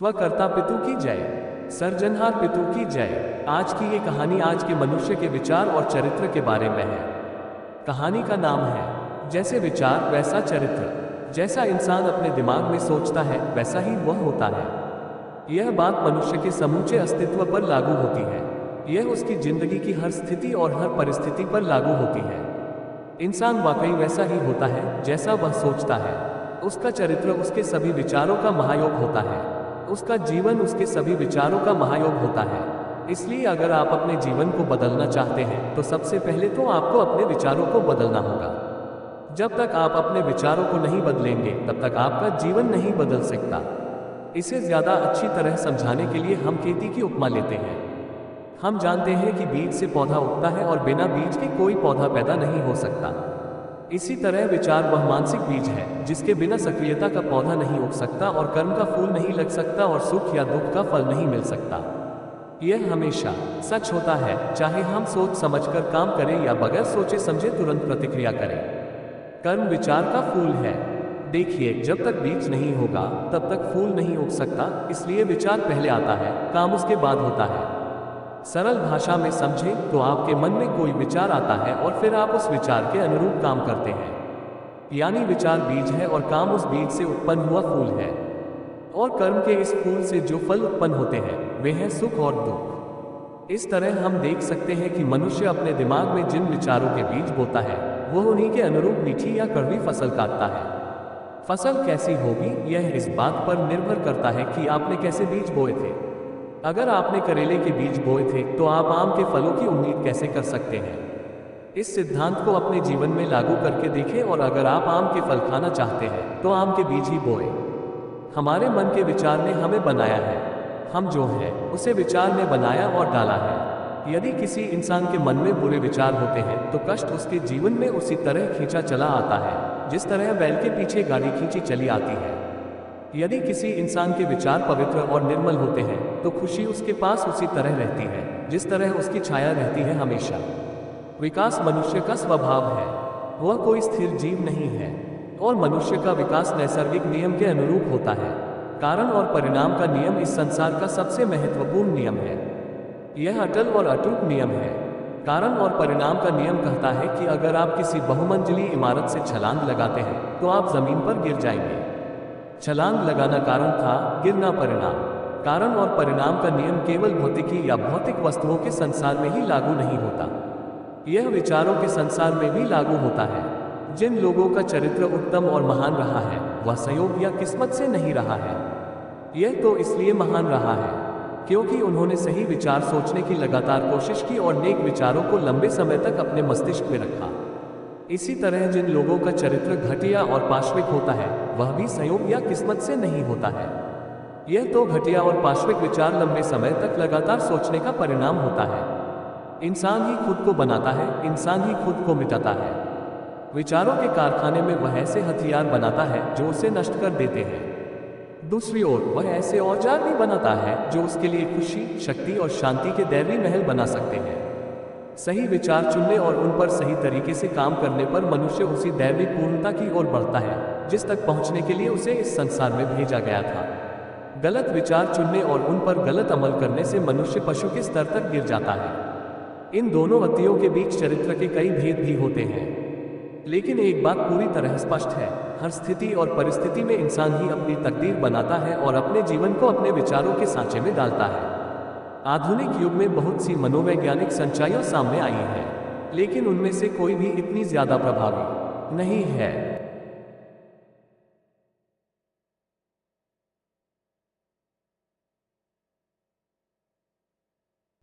स्वकर्ता पितु की जय, सर्जनहार पितु की जय। आज की ये कहानी आज के मनुष्य के विचार और चरित्र के बारे में है। कहानी का नाम है जैसे विचार वैसा चरित्र। जैसा इंसान अपने दिमाग में सोचता है वैसा ही वह होता है। यह बात मनुष्य के समूचे अस्तित्व पर लागू होती है। यह उसकी जिंदगी की हर स्थिति और हर परिस्थिति पर लागू होती है। इंसान वाकई वैसा ही होता है जैसा वह सोचता है। उसका चरित्र उसके सभी विचारों का महायोग होता है। उसका जीवन उसके सभी विचारों का महायोग होता है। इसलिए अगर आप अपने जीवन को बदलना चाहते हैं तो सबसे पहले तो आपको अपने विचारों को बदलना होगा। जब तक आप अपने विचारों को नहीं बदलेंगे तब तक आपका जीवन नहीं बदल सकता। इसे ज्यादा अच्छी तरह समझाने के लिए हम खेती की उपमा लेते हैं। हम जानते हैं कि बीज से पौधा उगता है और बिना बीज के कोई पौधा पैदा नहीं हो सकता। इसी तरह विचार वह मानसिक बीज है जिसके बिना सक्रियता का पौधा नहीं उग सकता और कर्म का फूल नहीं लग सकता और सुख या दुख का फल नहीं मिल सकता। यह हमेशा सच होता है, चाहे हम सोच समझकर काम करें या बगैर सोचे समझे तुरंत प्रतिक्रिया करें। कर्म विचार का फूल है। देखिए, जब तक बीज नहीं होगा तब तक फूल नहीं उग सकता। इसलिए विचार पहले आता है, काम उसके बाद होता है। सरल भाषा में समझें तो आपके मन में कोई विचार आता है और फिर आप उस विचार के अनुरूप काम करते हैं। यानी विचार बीज है और काम उस बीज से उत्पन्न हुआ फूल है। और कर्म के इस फूल से जो फल उत्पन्न होते हैं वे हैं सुख और दुख। इस तरह हम देख सकते हैं कि मनुष्य अपने दिमाग में जिन विचारों के बीज बोता है वह उन्हीं के अनुरूप मीठी या कड़वी फसल काटता है। फसल कैसी होगी यह इस बात पर निर्भर करता है कि आपने कैसे बीज बोए थे। अगर आपने करेले के बीज बोए थे तो आप आम के फलों की उम्मीद कैसे कर सकते हैं। इस सिद्धांत को अपने जीवन में लागू करके देखें और अगर आप आम के फल खाना चाहते हैं तो आम के बीज ही बोए। हमारे मन के विचार ने हमें बनाया है। हम जो है उसे विचार ने बनाया और डाला है। यदि किसी इंसान के मन में बुरे विचार होते हैं तो कष्ट उसके जीवन में उसी तरह खींचा चला आता है जिस तरह बैल के पीछे गाड़ी खींची चली आती है। यदि किसी इंसान के विचार पवित्र और निर्मल होते हैं तो खुशी उसके पास उसी तरह रहती है जिस तरह उसकी छाया रहती है हमेशा। विकास मनुष्य का स्वभाव है। वह कोई स्थिर जीव नहीं है और मनुष्य का विकास नैसर्गिक नियम के अनुरूप होता है। कारण और परिणाम का नियम इस संसार का सबसे महत्वपूर्ण नियम है। यह अटल और अटूट नियम है। कारण और परिणाम का नियम कहता है कि अगर आप किसी बहुमंजिली इमारत से छलांग लगाते हैं तो आप जमीन पर गिर जाएंगे। छलांग लगाना कारण था, गिरना परिणाम। कारण और परिणाम का नियम केवल भौतिकी या भौतिक वस्तुओं के संसार में ही लागू नहीं होता, यह विचारों के संसार में भी लागू होता है। जिन लोगों का चरित्र उत्तम और महान रहा है वह संयोग या किस्मत से नहीं रहा है। यह तो इसलिए महान रहा है क्योंकि उन्होंने सही विचार सोचने की लगातार कोशिश की और नेक विचारों को लंबे समय तक अपने मस्तिष्क में रखा। इसी तरह जिन लोगों का चरित्र घटिया और पाश्विक होता है वह भी संयोग या किस्मत से नहीं होता है। यह तो घटिया और पाश्विक विचार लंबे समय तक लगातार सोचने का परिणाम होता है। इंसान ही खुद को बनाता है, इंसान ही खुद को मिटाता है। विचारों के कारखाने में वह ऐसे हथियार बनाता है जो उसे नष्ट कर देते हैं। दूसरी ओर वह ऐसे औजार भी बनाता है जो उसके लिए खुशी, शक्ति और शांति के दैवीय महल बना सकते हैं। सही विचार चुनने और उन पर सही तरीके से काम करने पर मनुष्य उसी दैवी पूर्णता की ओर बढ़ता है जिस तक पहुंचने के लिए उसे इस संसार में भेजा गया था। गलत विचार चुनने और उन पर गलत अमल करने से मनुष्य पशु के स्तर तक गिर जाता है। इन दोनों गतियों के बीच चरित्र के कई भेद भी होते हैं, लेकिन एक बात पूरी तरह स्पष्ट है, हर स्थिति और परिस्थिति में इंसान ही अपनी तकदीर बनाता है और अपने जीवन को अपने विचारों के सांचे में डालता है। आधुनिक युग में बहुत सी मनोवैज्ञानिक सच्चाइयां सामने आई हैं, लेकिन उनमें से कोई भी इतनी ज्यादा प्रभावी नहीं है।